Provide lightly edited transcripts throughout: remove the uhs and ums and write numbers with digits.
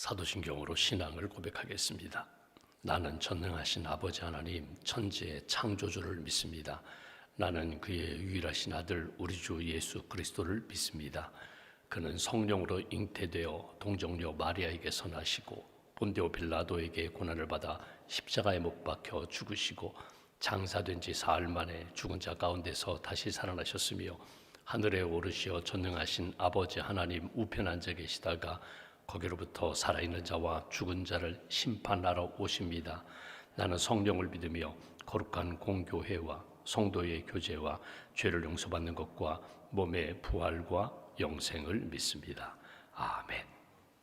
사도신경으로 신앙을 고백하겠습니다. 나는 전능하신 아버지 하나님 천지의 창조주를 믿습니다. 나는 그의 유일하신 아들 우리 주 예수 그리스도를 믿습니다. 그는 성령으로 잉태되어 동정녀 마리아에게서 나시고 본디오 빌라도에게 고난을 받아 십자가에 못 박혀 죽으시고 장사된 지 사흘 만에 죽은 자 가운데서 다시 살아나셨으며 하늘에 오르시어 전능하신 아버지 하나님 우편 앉아 계시다가 거기로부터 살아있는 자와 죽은 자를 심판하러 오십니다. 나는 성령을 믿으며 거룩한 공교회와 성도의 교제와 죄를 용서받는 것과 몸의 부활과 영생을 믿습니다. 아멘.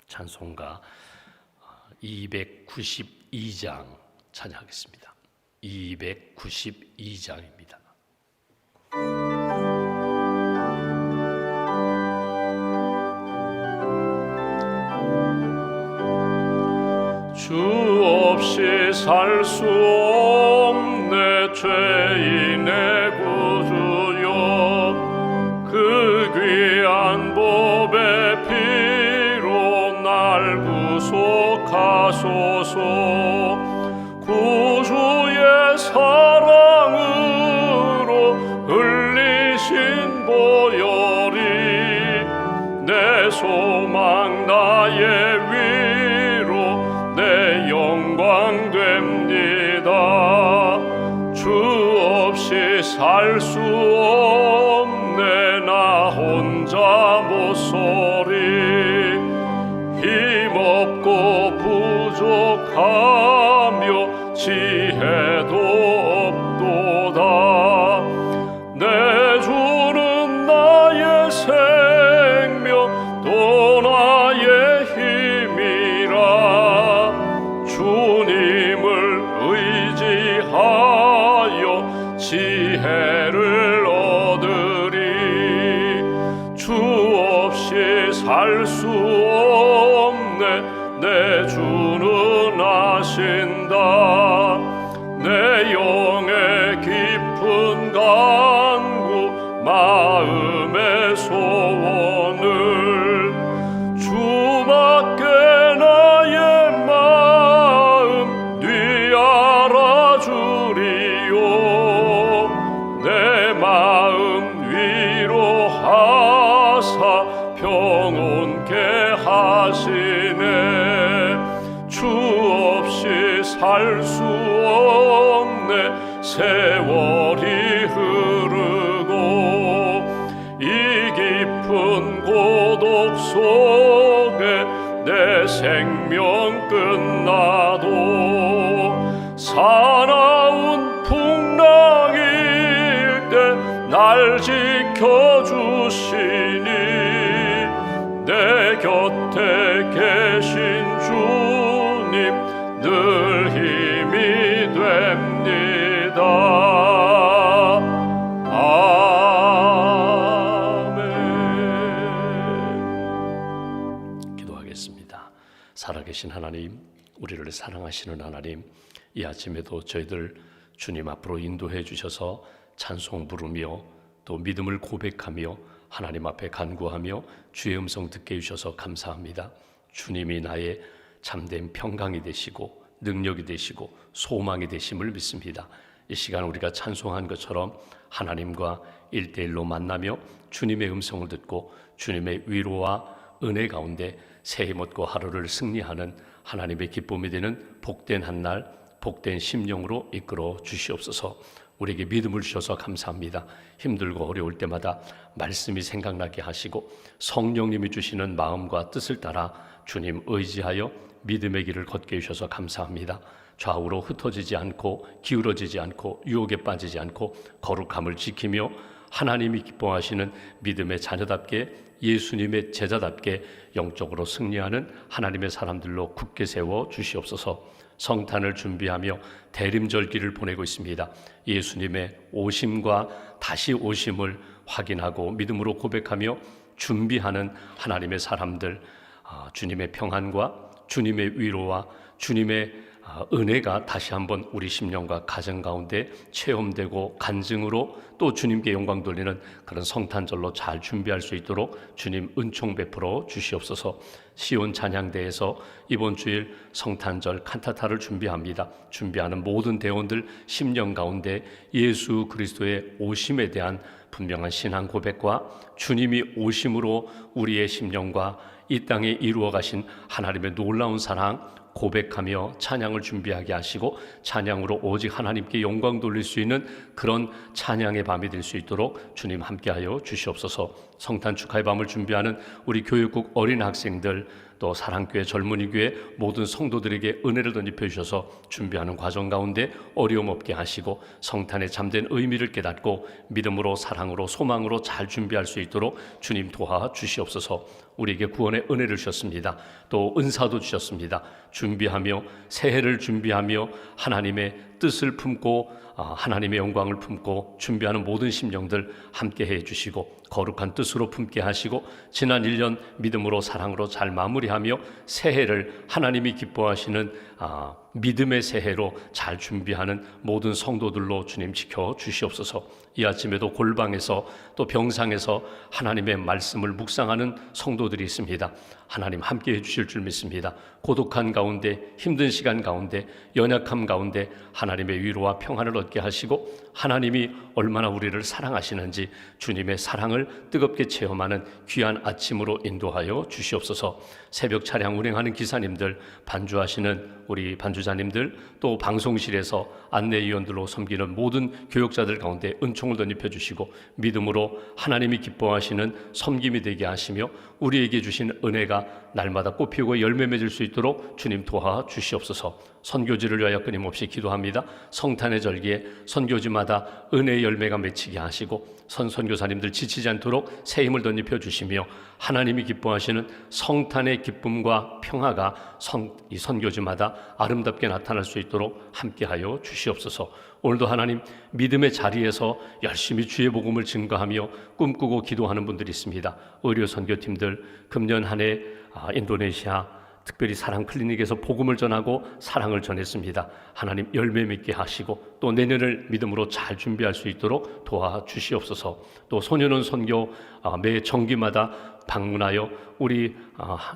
찬송가 292장 찬양하겠습니다. 292장입니다. 주 없이 살 수 없네 죄인의 구주여, 그 귀한 법의 피로 날 구속하소서. 구주의 사랑으로 흘리신 보혈이 내 소망 나의 내 영광 됩니다. 주 없이 살 수 없네 나 혼자 못서리. 힘없고 부족하며 지혜도 없도다. 내 주는 나의 생명 또 나의 힘이라. 주님을 의지하여 지혜를 얻으리. 주 없이 살 수 없네 내 주는 아신다. 내 영의 깊은 간구 마음의 소원을 주밖에 나의 마음 네 알아주리요. 내 마음 위로하사 평온케 하시네. 주 없이 살 수 없네 세월이 흐르고 이 깊은 고독 속에 내 생명 끝나도 사나운 풍랑일 때 날 지켜주시니 내 곁에 계신 주님 늘 힘이 됩니다. 아멘. 기도하겠습니다. 살아계신 하나님, 우리를 사랑하시는 하나님, 이 아침에도 저희들 주님 앞으로 인도해 주셔서 찬송 부르며 또 믿음을 고백하며 하나님 앞에 간구하며 주의 음성 듣게 해주셔서 감사합니다. 주님이 나의 참된 평강이 되시고 능력이 되시고 소망이 되심을 믿습니다. 이 시간 우리가 찬송한 것처럼 하나님과 1대1로 만나며 주님의 음성을 듣고 주님의 위로와 은혜 가운데 새 힘 얻고 하루를 승리하는 하나님의 기쁨이 되는 복된 한날, 복된 심령으로 이끌어 주시옵소서. 우리에게 믿음을 주셔서 감사합니다. 힘들고 어려울 때마다 말씀이 생각나게 하시고 성령님이 주시는 마음과 뜻을 따라 주님 의지하여 믿음의 길을 걷게 해주셔서 감사합니다. 좌우로 흩어지지 않고 기울어지지 않고 유혹에 빠지지 않고 거룩함을 지키며 하나님이 기뻐하시는 믿음의 자녀답게 예수님의 제자답게 영적으로 승리하는 하나님의 사람들로 굳게 세워 주시옵소서. 성탄을 준비하며 대림절기를 보내고 있습니다. 예수님의 오심과 다시 오심을 확인하고 믿음으로 고백하며 준비하는 하나님의 사람들, 주님의 평안과 주님의 위로와 주님의 은혜가 다시 한번 우리 심령과 가정 가운데 체험되고 간증으로 또 주님께 영광 돌리는 그런 성탄절로 잘 준비할 수 있도록 주님 은총 베풀어 주시옵소서. 시온 찬양대에서 이번 주일 성탄절 칸타타를 준비합니다. 준비하는 모든 대원들 심령 가운데 예수 그리스도의 오심에 대한 분명한 신앙 고백과 주님이 오심으로 우리의 심령과 이 땅에 이루어 가신 하나님의 놀라운 사랑 고백하며 찬양을 준비하게 하시고 찬양으로 오직 하나님께 영광 돌릴 수 있는 그런 찬양의 밤이 될 수 있도록 주님 함께하여 주시옵소서. 성탄 축하의 밤을 준비하는 우리 교육국 어린 학생들 또 사랑교회 젊은이교회 모든 성도들에게 은혜를 덧입혀 주셔서 준비하는 과정 가운데 어려움 없게 하시고 성탄의 참된 의미를 깨닫고 믿음으로 사랑으로 소망으로 잘 준비할 수 있도록 주님 도와주시옵소서. 우리에게 구원의 은혜를 주셨습니다. 또 은사도 주셨습니다. 준비하며 새해를 준비하며 하나님의 뜻을 품고 하나님의 영광을 품고 준비하는 모든 심령들 함께해 주시고 거룩한 뜻으로 품게 하시고 지난 1년 믿음으로 사랑으로 잘 마무리하며 새해를 하나님이 기뻐하시는 믿음의 새해로 잘 준비하는 모든 성도들로 주님 지켜 주시옵소서. 이 아침에도 골방에서 또 병상에서 하나님의 말씀을 묵상하는 성도들이 있습니다. 하나님 함께해 주실 줄 믿습니다. 고독한 가운데 힘든 시간 가운데 연약함 가운데 하나님의 위로와 평안을 얻게 하시고 하나님이 얼마나 우리를 사랑하시는지 주님의 사랑을 뜨겁게 체험하는 귀한 아침으로 인도하여 주시옵소서. 새벽 차량 운행하는 기사님들, 반주하시는 우리 반주자님들, 또 방송실에서 안내위원들로 섬기는 모든 교역자들 가운데 은총을 덧입혀 주시고 믿음으로 하나님이 기뻐하시는 섬김이 되게 하시며 우리에게 주신 은혜가 날마다 꽃피우고 열매 맺을 수 있도록 주님 도와주시옵소서. 선교지를 위하여 끊임없이 기도합니다. 성탄의 절기에 선교지마다 은혜의 열매가 맺히게 하시고 선교사님들 지치지 않도록 새 힘을 덧입혀 주시며 하나님이 기뻐하시는 성탄의 기쁨과 평화가 이 선교지마다 아름답게 나타날 수 있도록 함께하여 주시옵소서. 오늘도 하나님 믿음의 자리에서 열심히 주의 복음을 증거하며 꿈꾸고 기도하는 분들이 있습니다. 의료 선교팀들 금년 한 해 인도네시아 특별히 사랑 클리닉에서 복음을 전하고 사랑을 전했습니다. 하나님 열매 맺게 하시고 또 내년을 믿음으로 잘 준비할 수 있도록 도와주시옵소서. 또 소년원 선교 매 정기마다 방문하여 우리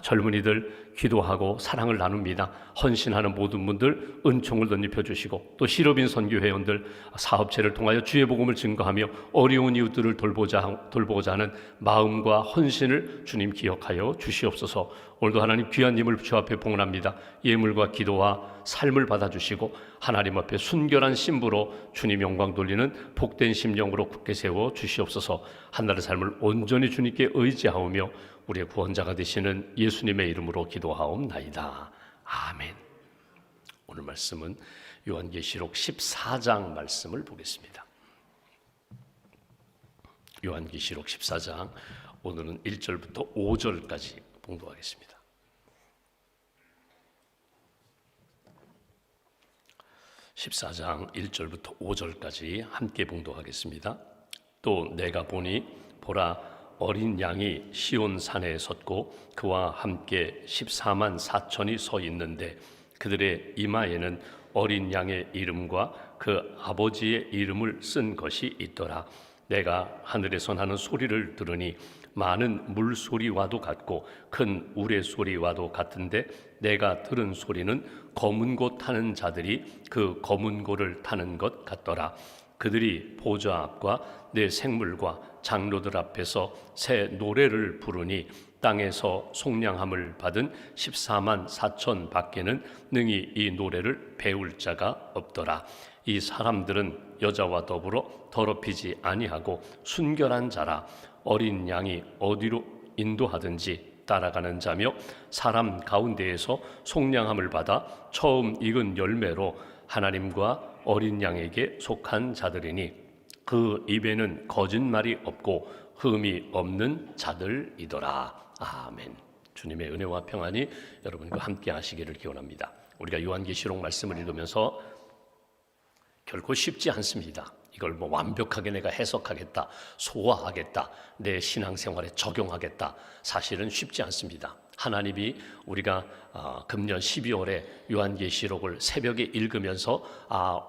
젊은이들 기도하고 사랑을 나눕니다. 헌신하는 모든 분들 은총을 덧입혀 주시고 또 실업인 선교회원들 사업체를 통하여 주의 복음을 증거하며 어려운 이웃들을 돌보고자 하는 마음과 헌신을 주님 기억하여 주시옵소서. 오늘도 하나님 귀한 힘을 주 앞에 봉헌합니다. 예물과 기도와 삶을 받아주시고 하나님 앞에 순결한 신부로 주님 영광 돌리는 복된 심령으로 굳게 세워 주시옵소서. 한날의 삶을 온전히 주님께 의지하오며 우리의 구원자가 되시는 예수님의 이름으로 기도하옵나이다. 아멘. 오늘 말씀은 요한계시록 14장 말씀을 보겠습니다. 요한계시록 14장 오늘은 1절부터 5절까지 봉독하겠습니다. (14장) 1절부터 5절까지 함께 봉독하겠습니다. 또 내가 보니 보라 어린 양이 시온 산에 섰고 그와 함께 14만 4천이 서 있는데 그들의 이마에는 어린 양의 이름과 그 아버지의 이름을 쓴 것이 있더라. 내가 하늘에서 나는 소리를 들으니 많은 물소리와도 같고 큰 우레소리와도 같은데 내가 들은 소리는 검은 고 타는 자들이 그 검은 고를 타는 것 같더라. 그들이 보좌 앞과 내 생물과 장로들 앞에서 새 노래를 부르니 땅에서 속량함을 받은 14만 4천 밖에는 능히 이 노래를 배울 자가 없더라. 이 사람들은 여자와 더불어 더럽히지 아니하고 순결한 자라. 어린 양이 어디로 인도하든지 따라가는 자며 사람 가운데에서 속량함을 받아 처음 익은 열매로 하나님과 어린 양에게 속한 자들이니 그 입에는 거짓말이 없고 흠이 없는 자들이더라. 아멘. 주님의 은혜와 평안이 여러분과 함께 하시기를 기원합니다. 우리가 요한계시록 말씀을 읽으면서 결코 쉽지 않습니다. 이걸 완벽하게 내가 해석하겠다, 소화하겠다, 내 신앙생활에 적용하겠다. 사실은 쉽지 않습니다. 하나님이 우리가 금년 12월에 요한계시록을 새벽에 읽으면서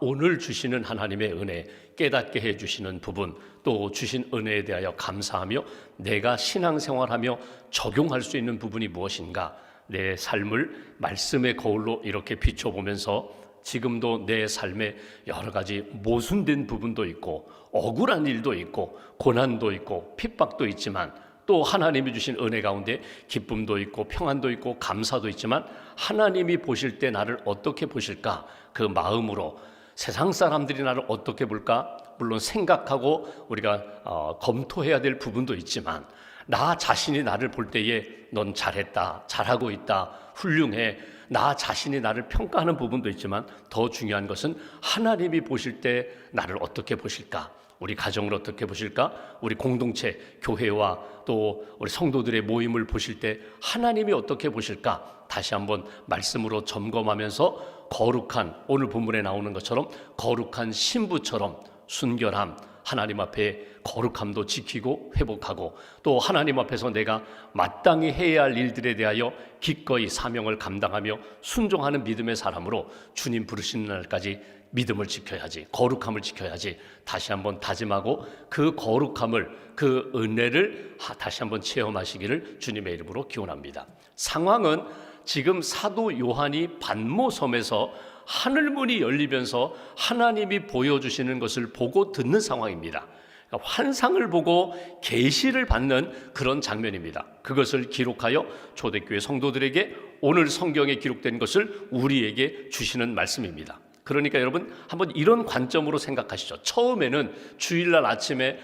오늘 주시는 하나님의 은혜, 깨닫게 해주시는 부분, 또 주신 은혜에 대하여 감사하며 내가 신앙생활하며 적용할 수 있는 부분이 무엇인가, 내 삶을 말씀의 거울로 이렇게 비춰보면서 지금도 내 삶에 여러 가지 모순된 부분도 있고 억울한 일도 있고 고난도 있고 핍박도 있지만 또 하나님이 주신 은혜 가운데 기쁨도 있고 평안도 있고 감사도 있지만 하나님이 보실 때 나를 어떻게 보실까, 그 마음으로 세상 사람들이 나를 어떻게 볼까, 물론 생각하고 우리가 검토해야 될 부분도 있지만 나 자신이 나를 볼 때에 넌 잘했다, 잘하고 있다, 훌륭해, 나 자신이 나를 평가하는 부분도 있지만 더 중요한 것은 하나님이 보실 때 나를 어떻게 보실까, 우리 가정을 어떻게 보실까, 우리 공동체, 교회와 또 우리 성도들의 모임을 보실 때 하나님이 어떻게 보실까, 다시 한번 말씀으로 점검하면서 거룩한, 오늘 본문에 나오는 것처럼 거룩한 신부처럼 순결함, 하나님 앞에 거룩함도 지키고 회복하고 또 하나님 앞에서 내가 마땅히 해야 할 일들에 대하여 기꺼이 사명을 감당하며 순종하는 믿음의 사람으로 주님 부르시는 날까지 믿음을 지켜야지, 거룩함을 지켜야지 다시 한번 다짐하고 그 거룩함을, 그 은혜를 다시 한번 체험하시기를 주님의 이름으로 기원합니다. 상황은 지금 사도 요한이 반모섬에서 하늘문이 열리면서 하나님이 보여주시는 것을 보고 듣는 상황입니다. 그러니까 환상을 보고 계시를 받는 그런 장면입니다. 그것을 기록하여 초대교회 성도들에게 오늘 성경에 기록된 것을 우리에게 주시는 말씀입니다. 그러니까 여러분 한번 이런 관점으로 생각하시죠. 처음에는 주일날 아침에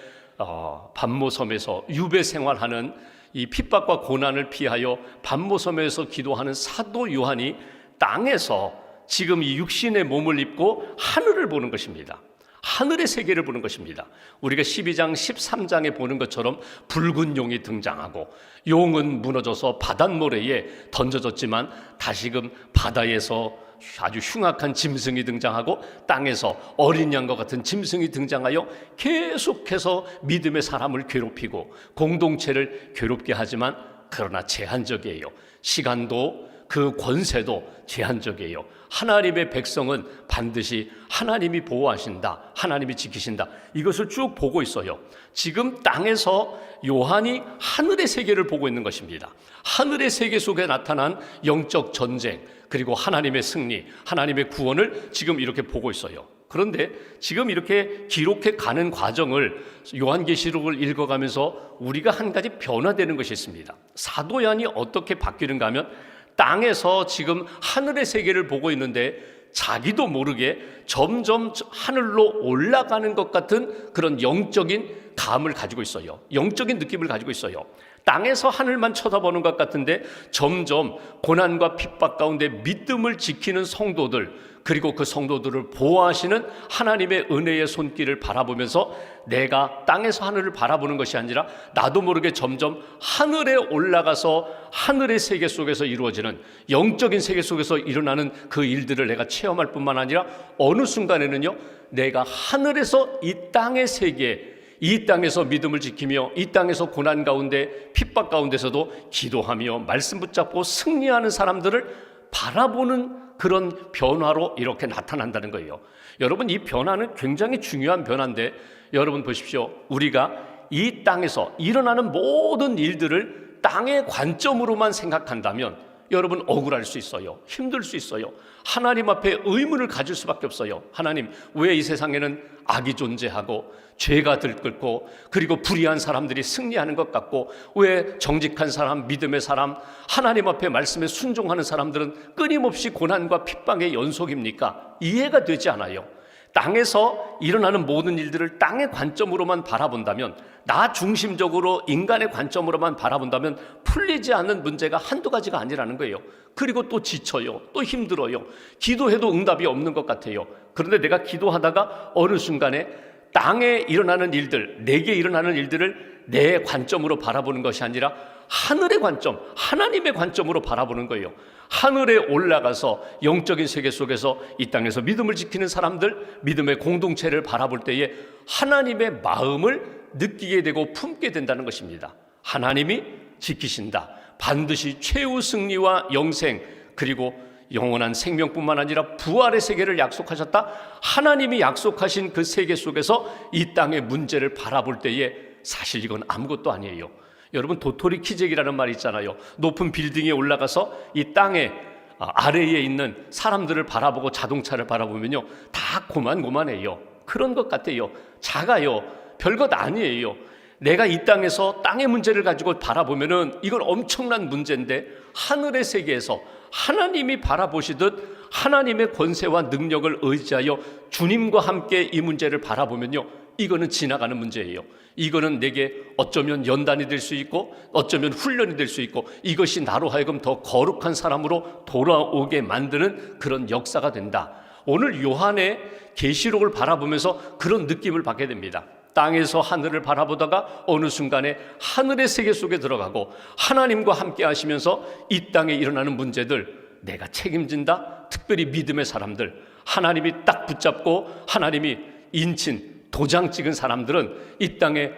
반모섬에서 유배 생활하는 이 핍박과 고난을 피하여 반모섬에서 기도하는 사도 요한이 땅에서 지금 이 육신의 몸을 입고 하늘을 보는 것입니다. 하늘의 세계를 보는 것입니다. 우리가 12장 13장에 보는 것처럼 붉은 용이 등장하고 용은 무너져서 바닷모래에 던져졌지만 다시금 바다에서 아주 흉악한 짐승이 등장하고 땅에서 어린 양과 같은 짐승이 등장하여 계속해서 믿음의 사람을 괴롭히고 공동체를 괴롭게 하지만 그러나 제한적이에요. 시간도 그 권세도 제한적이에요. 하나님의 백성은 반드시 하나님이 보호하신다, 하나님이 지키신다, 이것을 쭉 보고 있어요. 지금 땅에서 요한이 하늘의 세계를 보고 있는 것입니다. 하늘의 세계 속에 나타난 영적 전쟁, 그리고 하나님의 승리, 하나님의 구원을 지금 이렇게 보고 있어요. 그런데 지금 이렇게 기록해 가는 과정을 요한계시록을 읽어가면서 우리가 한 가지 변화되는 것이 있습니다. 사도 요한이 어떻게 바뀌는가 하면 땅에서 지금 하늘의 세계를 보고 있는데 자기도 모르게 점점 하늘로 올라가는 것 같은 그런 영적인 감을 가지고 있어요. 영적인 느낌을 가지고 있어요. 땅에서 하늘만 쳐다보는 것 같은데 점점 고난과 핍박 가운데 믿음을 지키는 성도들, 그리고 그 성도들을 보호하시는 하나님의 은혜의 손길을 바라보면서 내가 땅에서 하늘을 바라보는 것이 아니라 나도 모르게 점점 하늘에 올라가서 하늘의 세계 속에서 이루어지는 영적인 세계 속에서 일어나는 그 일들을 내가 체험할 뿐만 아니라 어느 순간에는요, 내가 하늘에서 이 땅의 세계, 이 땅에서 믿음을 지키며 이 땅에서 고난 가운데 핍박 가운데서도 기도하며 말씀 붙잡고 승리하는 사람들을 바라보는 그런 변화로 이렇게 나타난다는 거예요. 여러분, 이 변화는 굉장히 중요한 변화인데 여러분 보십시오. 우리가 이 땅에서 일어나는 모든 일들을 땅의 관점으로만 생각한다면 여러분 억울할 수 있어요. 힘들 수 있어요. 하나님 앞에 의문을 가질 수밖에 없어요. 하나님, 왜 이 세상에는 악이 존재하고 죄가 들끓고 그리고 불의한 사람들이 승리하는 것 같고 왜 정직한 사람, 믿음의 사람, 하나님 앞에 말씀에 순종하는 사람들은 끊임없이 고난과 핍박의 연속입니까? 이해가 되지 않아요. 땅에서 일어나는 모든 일들을 땅의 관점으로만 바라본다면, 나 중심적으로 인간의 관점으로만 바라본다면 풀리지 않는 문제가 한두 가지가 아니라는 거예요. 그리고 또 지쳐요. 또 힘들어요. 기도해도 응답이 없는 것 같아요. 그런데 내가 기도하다가 어느 순간에 땅에 일어나는 일들, 내게 일어나는 일들을 내 관점으로 바라보는 것이 아니라 하늘의 관점, 하나님의 관점으로 바라보는 거예요. 하늘에 올라가서 영적인 세계 속에서 이 땅에서 믿음을 지키는 사람들, 믿음의 공동체를 바라볼 때에 하나님의 마음을 느끼게 되고 품게 된다는 것입니다. 하나님이 지키신다. 반드시 최후 승리와 영생, 그리고 영원한 생명뿐만 아니라 부활의 세계를 약속하셨다. 하나님이 약속하신 그 세계 속에서 이 땅의 문제를 바라볼 때에 사실 이건 아무것도 아니에요. 여러분, 도토리 키재기라는 말이 있잖아요. 높은 빌딩에 올라가서 이 땅에 아래에 있는 사람들을 바라보고 자동차를 바라보면요, 다 고만고만해요. 그런 것 같아요. 작아요. 별것 아니에요. 내가 이 땅에서 땅의 문제를 가지고 바라보면은 이건 엄청난 문제인데, 하늘의 세계에서 하나님이 바라보시듯 하나님의 권세와 능력을 의지하여 주님과 함께 이 문제를 바라보면요, 이거는 지나가는 문제예요. 이거는 내게 어쩌면 연단이 될 수 있고 어쩌면 훈련이 될 수 있고, 이것이 나로 하여금 더 거룩한 사람으로 돌아오게 만드는 그런 역사가 된다. 오늘 요한의 계시록을 바라보면서 그런 느낌을 받게 됩니다. 땅에서 하늘을 바라보다가 어느 순간에 하늘의 세계 속에 들어가고 하나님과 함께 하시면서 이 땅에 일어나는 문제들 내가 책임진다. 특별히 믿음의 사람들, 하나님이 딱 붙잡고 하나님이 인친 도장 찍은 사람들은 이 땅에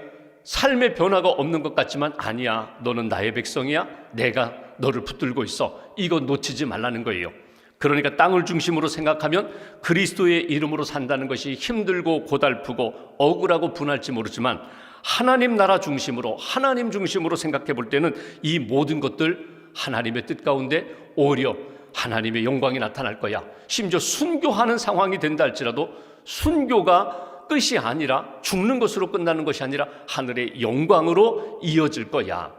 삶의 변화가 없는 것 같지만, 아니야, 너는 나의 백성이야, 내가 너를 붙들고 있어, 이거 놓치지 말라는 거예요. 그러니까 땅을 중심으로 생각하면 그리스도의 이름으로 산다는 것이 힘들고 고달프고 억울하고 분할지 모르지만, 하나님 나라 중심으로, 하나님 중심으로 생각해 볼 때는 이 모든 것들 하나님의 뜻 가운데 오히려 하나님의 영광이 나타날 거야. 심지어 순교하는 상황이 된다 할지라도 순교가 끝이 아니라, 죽는 것으로 끝나는 것이 아니라 하늘의 영광으로 이어질 거야.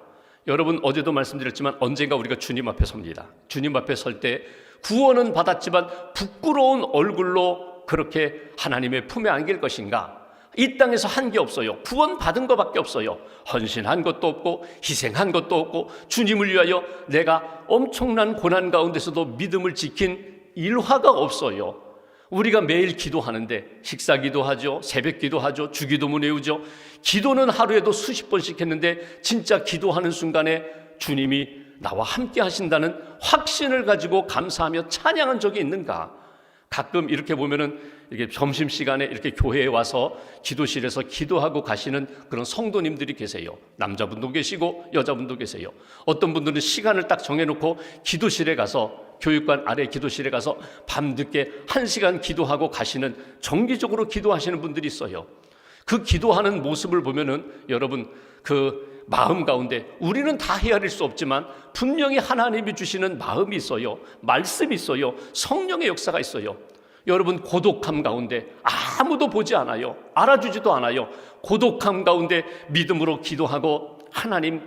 여러분, 어제도 말씀드렸지만 언젠가 우리가 주님 앞에 섭니다. 주님 앞에 설 때 구원은 받았지만 부끄러운 얼굴로 그렇게 하나님의 품에 안길 것인가? 이 땅에서 한 게 없어요. 구원 받은 것밖에 없어요. 헌신한 것도 없고 희생한 것도 없고, 주님을 위하여 내가 엄청난 고난 가운데서도 믿음을 지킨 일화가 없어요. 우리가 매일 기도하는데, 식사 기도하죠, 새벽 기도하죠, 주기도문 외우죠. 기도는 하루에도 수십 번씩 했는데 진짜 기도하는 순간에 주님이 나와 함께 하신다는 확신을 가지고 감사하며 찬양한 적이 있는가? 가끔 이렇게 보면은 이렇게 점심시간에 이렇게 교회에 와서 기도실에서 기도하고 가시는 그런 성도님들이 계세요. 남자분도 계시고 여자분도 계세요. 어떤 분들은 시간을 딱 정해놓고 기도실에 가서, 교육관 아래 기도실에 가서 밤늦게 1시간 기도하고 가시는, 정기적으로 기도하시는 분들이 있어요. 그 기도하는 모습을 보면은 여러분, 그 마음 가운데 우리는 다 헤아릴 수 없지만 분명히 하나님이 주시는 마음이 있어요. 말씀이 있어요. 성령의 역사가 있어요. 여러분, 고독함 가운데 아무도 보지 않아요. 알아주지도 않아요. 고독함 가운데 믿음으로 기도하고 하나님,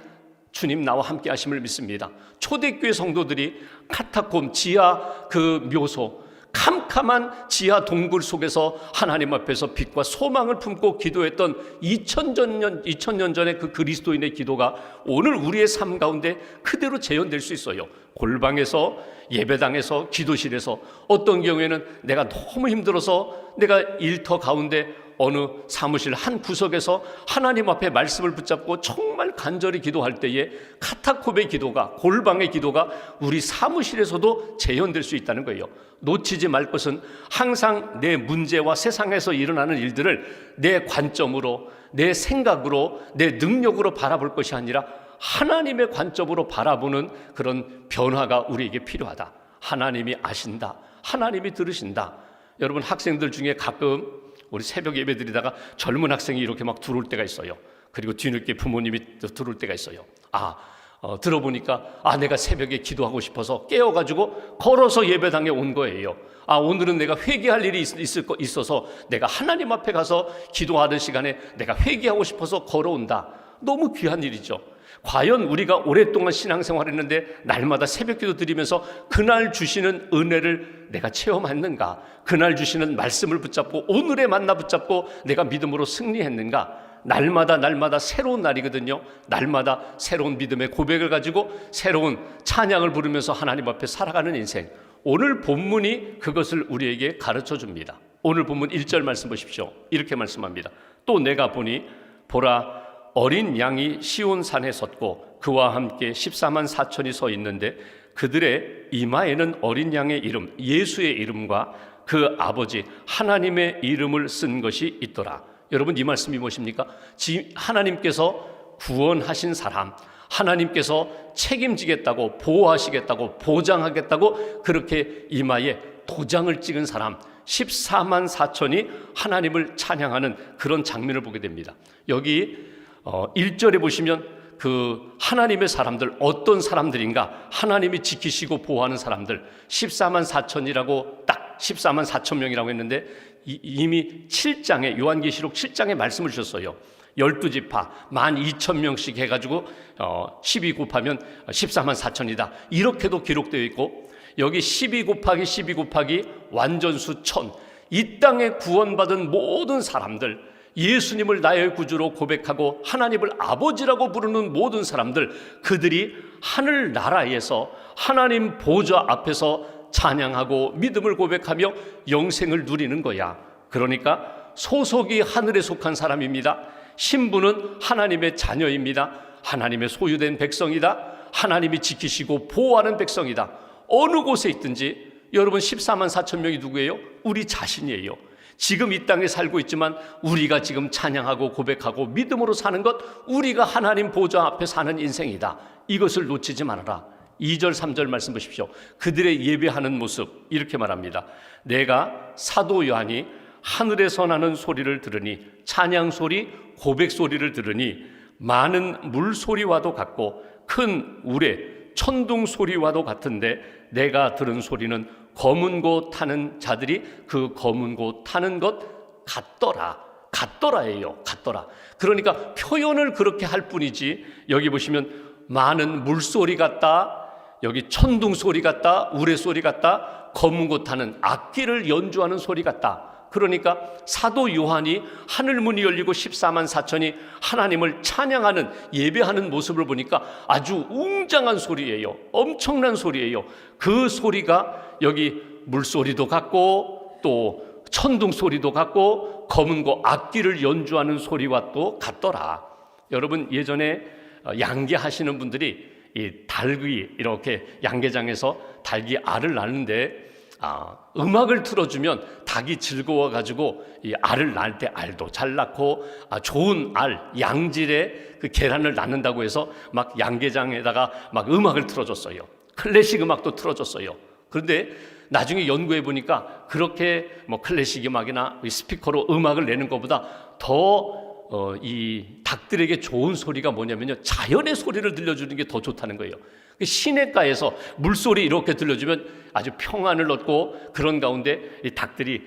주님 나와 함께 하심을 믿습니다. 초대교회 성도들이 카타콤, 지하 그 묘소, 캄캄한 지하 동굴 속에서 하나님 앞에서 빛과 소망을 품고 기도했던 2000년 전의 그 그리스도인의 기도가 오늘 우리의 삶 가운데 그대로 재현될 수 있어요. 골방에서, 예배당에서, 기도실에서, 어떤 경우에는 내가 너무 힘들어서 내가 일터 가운데 어느 사무실 한 구석에서 하나님 앞에 말씀을 붙잡고 정말 간절히 기도할 때에 카타콤의 기도가, 골방의 기도가 우리 사무실에서도 재현될 수 있다는 거예요. 놓치지 말 것은 항상 내 문제와 세상에서 일어나는 일들을 내 관점으로, 내 생각으로, 내 능력으로 바라볼 것이 아니라 하나님의 관점으로 바라보는 그런 변화가 우리에게 필요하다. 하나님이 아신다. 하나님이 들으신다. 여러분, 학생들 중에 가끔 우리 새벽 예배 드리다가 젊은 학생이 이렇게 막 들어올 때가 있어요. 그리고 뒤늦게 부모님이 들어올 때가 있어요. 들어보니까 내가 새벽에 기도하고 싶어서 깨어가지고 걸어서 예배당에 온 거예요. 오늘은 내가 회개할 일이 있어서 내가 하나님 앞에 가서 기도하는 시간에 내가 회개하고 싶어서 걸어온다. 너무 귀한 일이죠. 과연 우리가 오랫동안 신앙생활했는데 날마다 새벽기도 드리면서 그날 주시는 은혜를 내가 체험했는가? 그날 주시는 말씀을 붙잡고 오늘의 만나 붙잡고 내가 믿음으로 승리했는가? 날마다 새로운 날이거든요. 날마다 새로운 믿음의 고백을 가지고 새로운 찬양을 부르면서 하나님 앞에 살아가는 인생. 오늘 본문이 그것을 우리에게 가르쳐 줍니다. 오늘 본문 1절 말씀 보십시오. 이렇게 말씀합니다. 또 내가 보니 보라, 어린 양이 시온산에 섰고 그와 함께 14만 4천이 서 있는데 그들의 이마에는 어린 양의 이름, 예수의 이름과 그 아버지 하나님의 이름을 쓴 것이 있더라. 여러분, 이 말씀이 무엇입니까? 하나님께서 구원하신 사람, 하나님께서 책임지겠다고, 보호하시겠다고, 보장하겠다고 그렇게 이마에 도장을 찍은 사람 14만 4천이 하나님을 찬양하는 그런 장면을 보게 됩니다. 여기 1절에 보시면 그 하나님의 사람들, 어떤 사람들인가, 하나님이 지키시고 보호하는 사람들 14만 4천이라고 딱 14만 4천 명이라고 했는데 이미 7장에, 요한계시록 7장에 말씀을 주셨어요. 12지파 12,000명씩 해가지고 12 곱하면 14만 4천이다 이렇게도 기록되어 있고, 여기 12 곱하기 12 곱하기 완전수 1000, 이 땅에 구원받은 모든 사람들, 예수님을 나의 구주로 고백하고 하나님을 아버지라고 부르는 모든 사람들, 그들이 하늘나라에서 하나님 보좌 앞에서 찬양하고 믿음을 고백하며 영생을 누리는 거야. 그러니까 소속이 하늘에 속한 사람입니다. 신분은 하나님의 자녀입니다. 하나님의 소유된 백성이다. 하나님이 지키시고 보호하는 백성이다. 어느 곳에 있든지. 여러분 14만 4천 명이 누구예요? 우리 자신이에요. 지금 이 땅에 살고 있지만 우리가 지금 찬양하고 고백하고 믿음으로 사는 것, 우리가 하나님 보좌 앞에 사는 인생이다. 이것을 놓치지 말아라. 2절 3절 말씀 보십시오. 그들의 예배하는 모습 이렇게 말합니다. 내가 사도 요한이 하늘에서 나는 소리를 들으니, 찬양 소리, 고백 소리를 들으니 많은 물소리와도 같고 큰 우레, 천둥 소리와도 같은데, 내가 들은 소리는 검은 고 타는 자들이 그 검은 고 타는 것 같더라. 같더라예요. 같더라. 그러니까 표현을 그렇게 할 뿐이지, 여기 보시면 많은 물소리 같다, 여기 천둥 소리 같다, 우레 소리 같다, 검은 고 타는 악기를 연주하는 소리 같다. 그러니까 사도 요한이 하늘문이 열리고 14만 4천이 하나님을 찬양하는, 예배하는 모습을 보니까 아주 웅장한 소리예요. 엄청난 소리예요. 그 소리가 여기 물소리도 같고 또 천둥 소리도 같고 검은 고 악기를 연주하는 소리와 또 같더라. 여러분 예전에 양계 하시는 분들이 이 닭이 이렇게 양계장에서 닭이 알을 낳는데 음악을 틀어주면 닭이 즐거워가지고 이 알을 낳을 때 알도 잘 낳고 좋은 알, 양질의 그 계란을 낳는다고 해서 막 양계장에다가 막 음악을 틀어줬어요. 클래식 음악도 틀어줬어요. 그런데 나중에 연구해 보니까 그렇게 뭐 클래식 음악이나 스피커로 음악을 내는 것보다 더 이 닭들에게 좋은 소리가 뭐냐면요, 자연의 소리를 들려주는 게 더 좋다는 거예요. 시냇가에서 물소리 이렇게 들려주면 아주 평안을 얻고, 그런 가운데 이 닭들이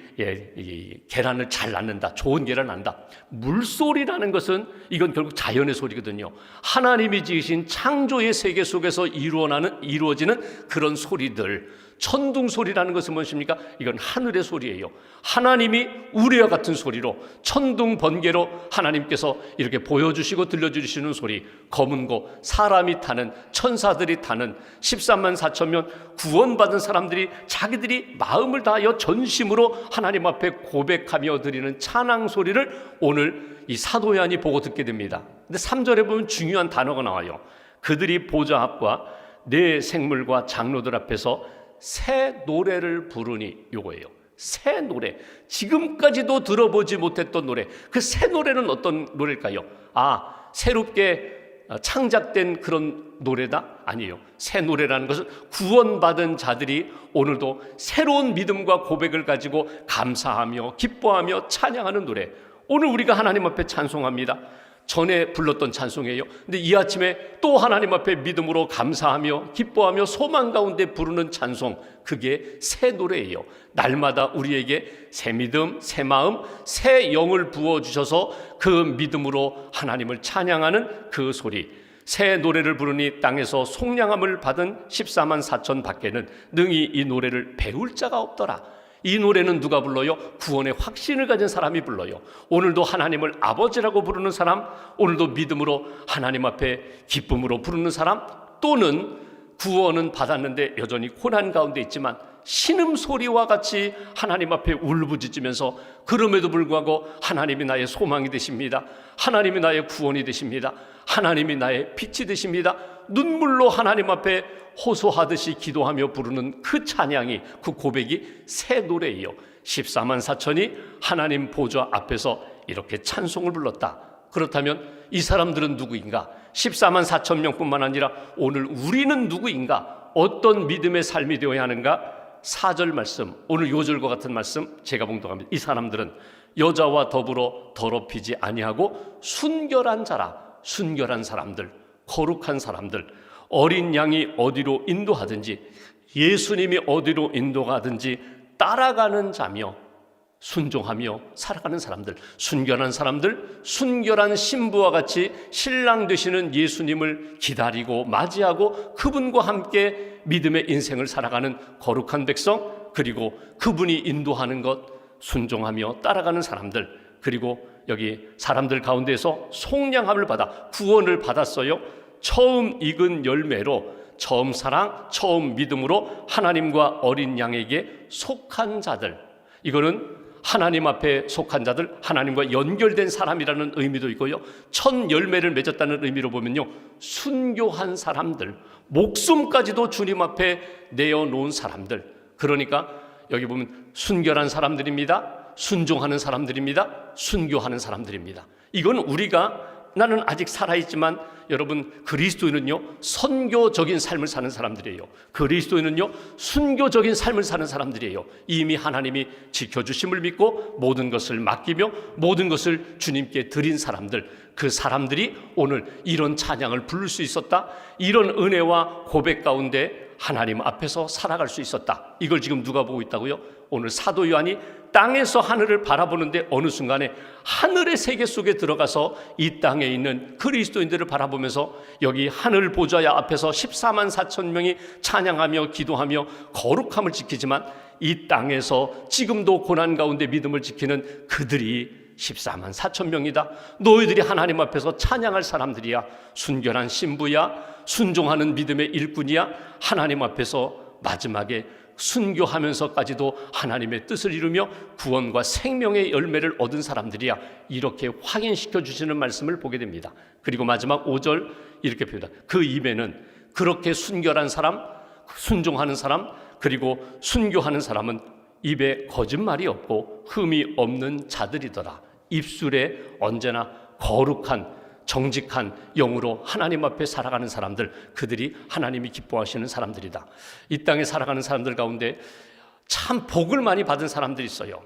이 계란을 잘 낳는다, 좋은 계란을 낳는다. 물소리라는 것은 이건 결국 자연의 소리거든요. 하나님이 지으신 창조의 세계 속에서 이루어지는 그런 소리들. 천둥 소리라는 것은 무엇입니까? 이건 하늘의 소리예요. 하나님이 우리와 같은 소리로, 천둥 번개로 하나님께서 이렇게 보여주시고 들려주시는 소리, 검은 고, 사람이 타는, 천사들이 타는, 13만 4천 명 구원받은 사람들이 자기들이 마음을 다하여 전심으로 하나님 앞에 고백하며 드리는 찬양 소리를 오늘 이 사도 요한이 보고 듣게 됩니다. 근데 3절에 보면 중요한 단어가 나와요. 그들이 보좌 앞과 네 생물과 장로들 앞에서 새 노래를 부르니, 요거예요. 새 노래. 지금까지도 들어보지 못했던 노래. 그 새 노래는 어떤 노래일까요? 새롭게 창작된 그런 노래다? 아니에요. 새 노래라는 것은 구원받은 자들이 오늘도 새로운 믿음과 고백을 가지고 감사하며 기뻐하며 찬양하는 노래. 오늘 우리가 하나님 앞에 찬송합니다. 전에 불렀던 찬송이에요. 근데 이 아침에 또 하나님 앞에 믿음으로 감사하며 기뻐하며 소망 가운데 부르는 찬송, 그게 새 노래예요. 날마다 우리에게 새 믿음, 새 마음, 새 영을 부어주셔서 그 믿음으로 하나님을 찬양하는 그 소리, 새 노래를 부르니 땅에서 속량함을 받은 14만 4천 밖에는 능히 이 노래를 배울 자가 없더라. 이 노래는 누가 불러요? 구원의 확신을 가진 사람이 불러요. 오늘도 하나님을 아버지라고 부르는 사람, 오늘도 믿음으로 하나님 앞에 기쁨으로 부르는 사람, 또는 구원은 받았는데 여전히 고난 가운데 있지만 신음소리와 같이 하나님 앞에 울부짖으면서, 그럼에도 불구하고 하나님이 나의 소망이 되십니다. 하나님이 나의 구원이 되십니다. 하나님이 나의 빛이 되십니다. 눈물로 하나님 앞에 호소하듯이 기도하며 부르는 그 찬양이, 그 고백이 새 노래예요. 14만 4천이 하나님 보좌 앞에서 이렇게 찬송을 불렀다. 그렇다면 이 사람들은 누구인가? 14만 4천 명뿐만 아니라 오늘 우리는 누구인가? 어떤 믿음의 삶이 되어야 하는가? 4절 말씀, 오늘 요절과 같은 말씀 제가 봉독합니다. 이 사람들은 여자와 더불어 더럽히지 아니하고 순결한 자라. 순결한 사람들, 거룩한 사람들, 어린 양이 어디로 인도하든지, 예수님이 어디로 인도가든지 따라가는 자며 순종하며 살아가는 사람들, 순결한 사람들, 순결한 신부와 같이 신랑 되시는 예수님을 기다리고 맞이하고 그분과 함께 믿음의 인생을 살아가는 거룩한 백성, 그리고 그분이 인도하는 것 순종하며 따라가는 사람들, 그리고 여기 사람들 가운데서 속량함을 받아 구원을 받았어요. 처음 익은 열매로 처음 사랑, 처음 믿음으로 하나님과 어린 양에게 속한 자들, 이거는 하나님 앞에 속한 자들, 하나님과 연결된 사람이라는 의미도 있고요, 첫 열매를 맺었다는 의미로 보면요, 순교한 사람들, 목숨까지도 주님 앞에 내어놓은 사람들. 그러니까 여기 보면 순결한 사람들입니다, 순종하는 사람들입니다, 순교하는 사람들입니다. 이건 우리가, 나는 아직 살아있지만 여러분, 그리스도인은요 선교적인 삶을 사는 사람들이에요. 그리스도인은요 순교적인 삶을 사는 사람들이에요. 이미 하나님이 지켜주심을 믿고 모든 것을 맡기며 모든 것을 주님께 드린 사람들, 그 사람들이 오늘 이런 찬양을 부를 수 있었다, 이런 은혜와 고백 가운데 하나님 앞에서 살아갈 수 있었다. 이걸 지금 누가 보고 있다고요? 오늘 사도 요한이 땅에서 하늘을 바라보는데 어느 순간에 하늘의 세계 속에 들어가서 이 땅에 있는 그리스도인들을 바라보면서 여기 하늘 보좌 앞에서 14만 4천 명이 찬양하며 기도하며 거룩함을 지키지만 이 땅에서 지금도 고난 가운데 믿음을 지키는 그들이 14만 4천 명이다. 너희들이 하나님 앞에서 찬양할 사람들이야. 순결한 신부야, 순종하는 믿음의 일꾼이야. 하나님 앞에서 마지막에 순교하면서까지도 하나님의 뜻을 이루며 구원과 생명의 열매를 얻은 사람들이야. 이렇게 확인시켜 주시는 말씀을 보게 됩니다. 그리고 마지막 5절 이렇게 표현합니다. 그 입에는 그렇게 순결한 사람, 순종하는 사람, 그리고 순교하는 사람은 입에 거짓말이 없고 흠이 없는 자들이더라. 입술에 언제나 거룩한 정직한 영으로 하나님 앞에 살아가는 사람들, 그들이 하나님이 기뻐하시는 사람들이다. 이 땅에 살아가는 사람들 가운데 참 복을 많이 받은 사람들이 있어요.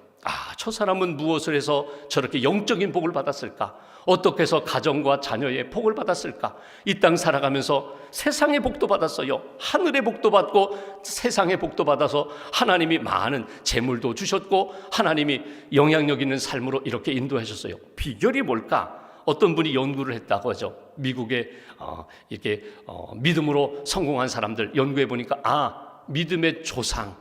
저 사람은 무엇을 해서 저렇게 영적인 복을 받았을까? 어떻게 해서 가정과 자녀의 복을 받았을까? 이 땅 살아가면서 세상의 복도 받았어요. 하늘의 복도 받고 세상의 복도 받아서 하나님이 많은 재물도 주셨고 하나님이 영향력 있는 삶으로 이렇게 인도하셨어요. 비결이 뭘까? 어떤 분이 연구를 했다고 하죠. 미국에 이렇게 믿음으로 성공한 사람들 연구해 보니까 믿음의 조상,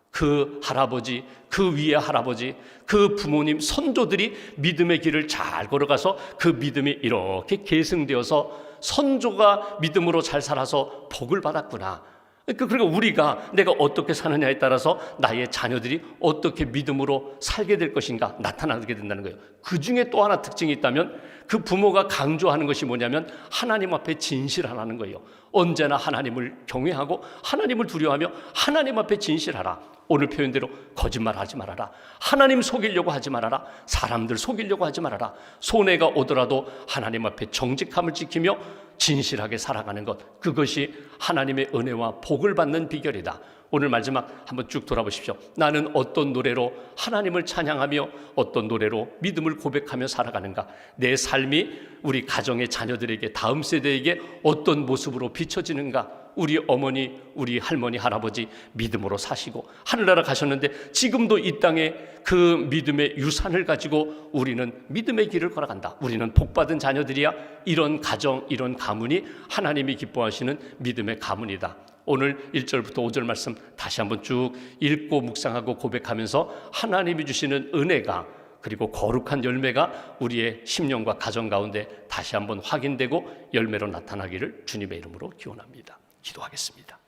그 할아버지, 그 위에 할아버지, 그 부모님, 선조들이 믿음의 길을 잘 걸어가서 그 믿음이 이렇게 계승되어서 선조가 믿음으로 잘 살아서 복을 받았구나. 그러니까 우리가 내가 어떻게 사느냐에 따라서 나의 자녀들이 어떻게 믿음으로 살게 될 것인가 나타나게 된다는 거예요. 그 중에 또 하나 특징이 있다면 그 부모가 강조하는 것이 뭐냐면 하나님 앞에 진실하라는 거예요. 언제나 하나님을 경외하고 하나님을 두려워하며 하나님 앞에 진실하라. 오늘 표현대로 거짓말하지 말아라. 하나님 속이려고 하지 말아라. 사람들 속이려고 하지 말아라. 손해가 오더라도 하나님 앞에 정직함을 지키며 진실하게 살아가는 것, 그것이 하나님의 은혜와 복을 받는 비결이다. 오늘 마지막 한번 쭉 돌아보십시오. 나는 어떤 노래로 하나님을 찬양하며 어떤 노래로 믿음을 고백하며 살아가는가? 내 삶이 우리 가정의 자녀들에게, 다음 세대에게 어떤 모습으로 비춰지는가? 우리 어머니, 우리 할머니, 할아버지 믿음으로 사시고 하늘나라 가셨는데 지금도 이 땅에 그 믿음의 유산을 가지고 우리는 믿음의 길을 걸어간다. 우리는 복받은 자녀들이야. 이런 가정, 이런 가문이 하나님이 기뻐하시는 믿음의 가문이다. 오늘 1절부터 5절 말씀 다시 한번 쭉 읽고 묵상하고 고백하면서 하나님이 주시는 은혜가, 그리고 거룩한 열매가 우리의 심령과 가정 가운데 다시 한번 확인되고 열매로 나타나기를 주님의 이름으로 기원합니다. 기도하겠습니다.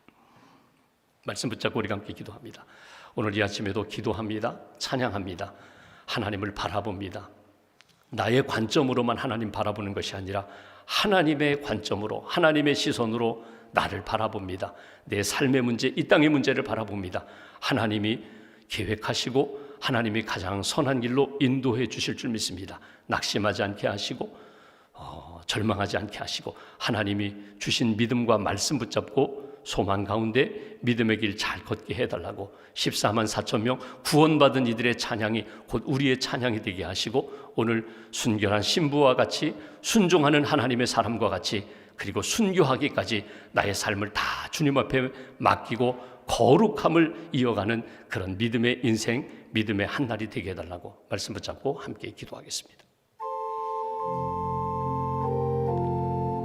말씀 붙잡고 우리가 함께 기도합니다. 오늘 이 아침에도 기도합니다. 찬양합니다. 하나님을 바라봅니다. 나의 관점으로만 하나님 바라보는 것이 아니라 하나님의 관점으로, 하나님의 시선으로 나를 바라봅니다. 내 삶의 문제, 이 땅의 문제를 바라봅니다. 하나님이 계획하시고 하나님이 가장 선한 길로 인도해 주실 줄 믿습니다. 낙심하지 않게 하시고 절망하지 않게 하시고 하나님이 주신 믿음과 말씀 붙잡고 소망 가운데 믿음의 길 잘 걷게 해달라고 14만 4천 명 구원받은 이들의 찬양이 곧 우리의 찬양이 되게 하시고 오늘 순결한 신부와 같이 순종하는 하나님의 사람과 같이 그리고 순교하기까지 나의 삶을 다 주님 앞에 맡기고 거룩함을 이어가는 그런 믿음의 인생, 믿음의 한 날이 되게 해달라고 말씀 붙잡고 함께 기도하겠습니다.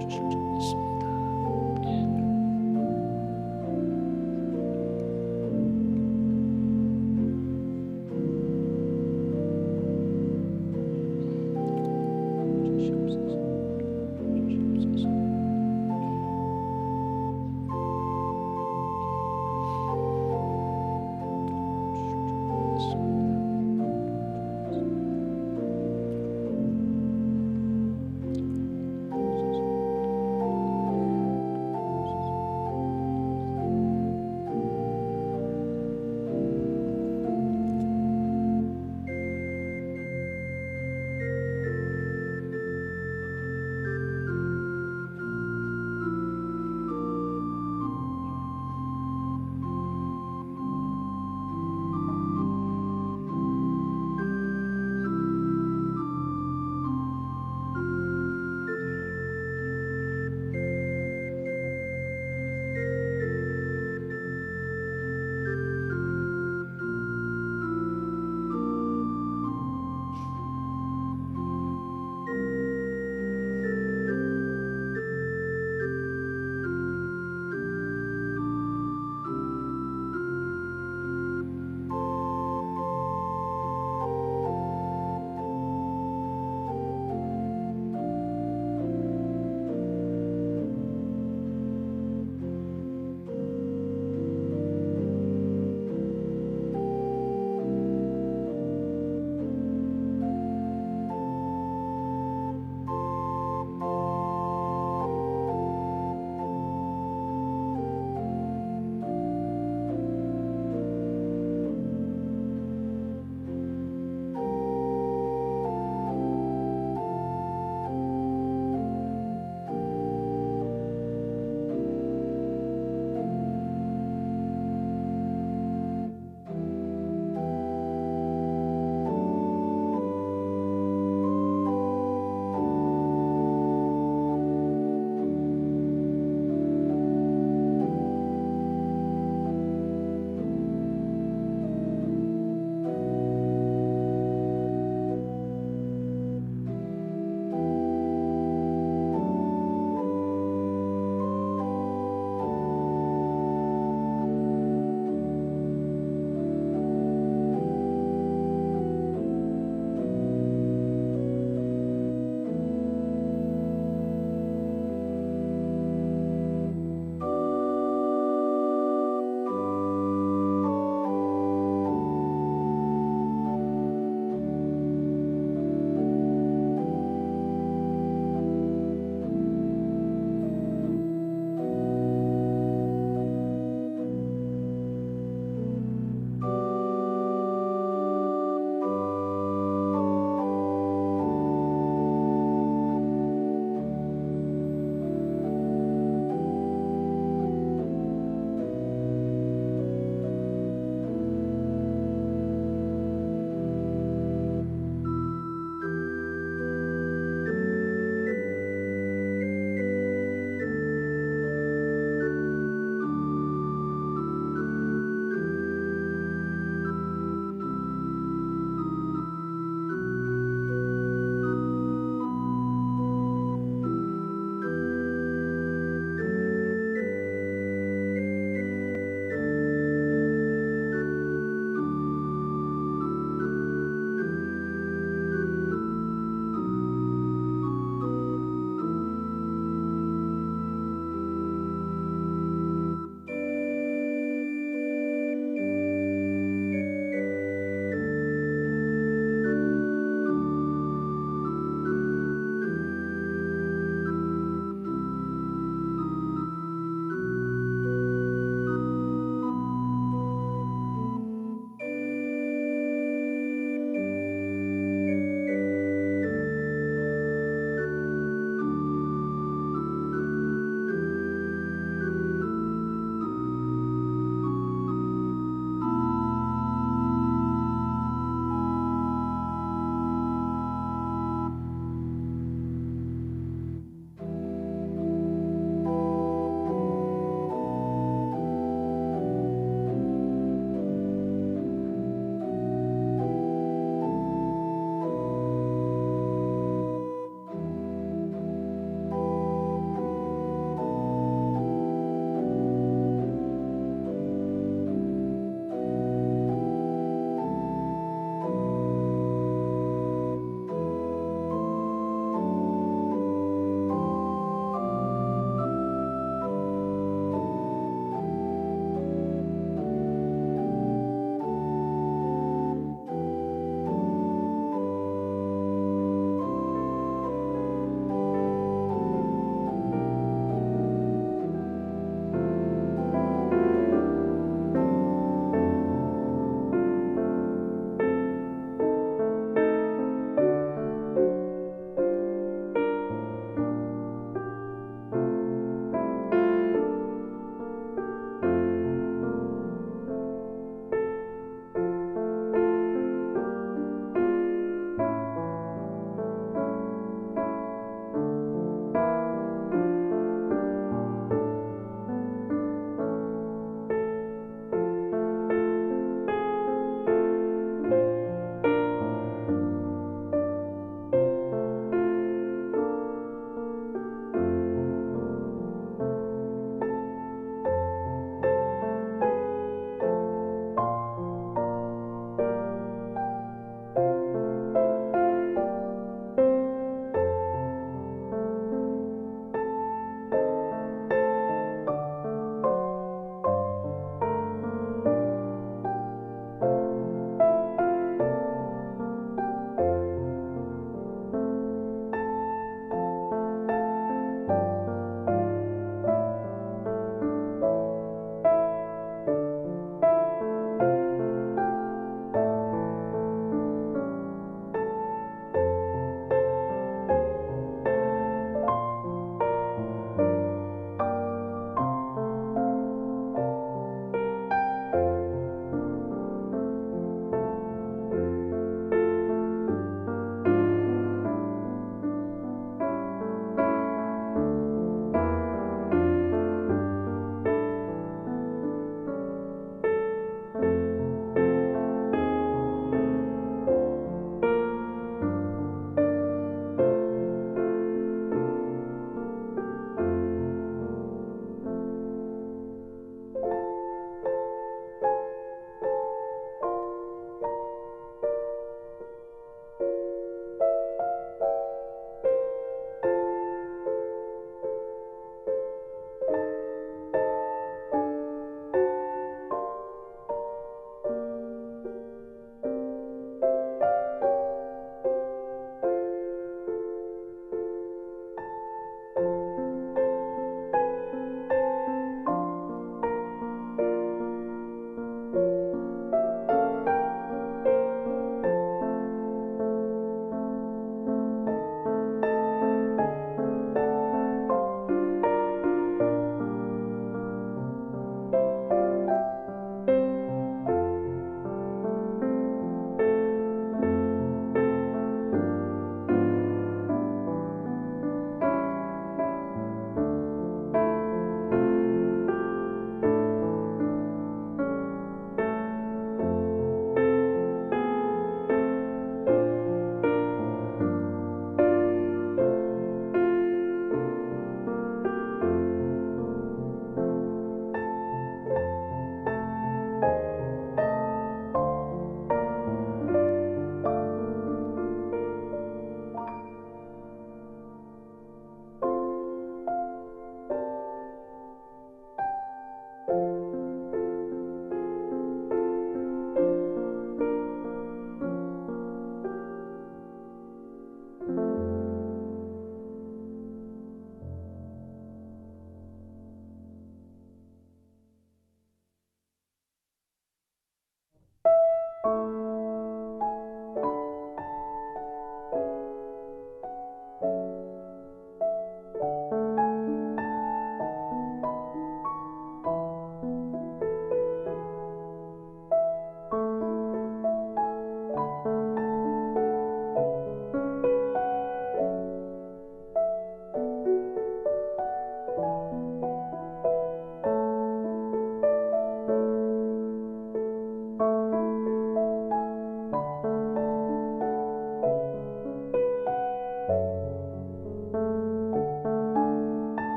주실 줄 믿습니다.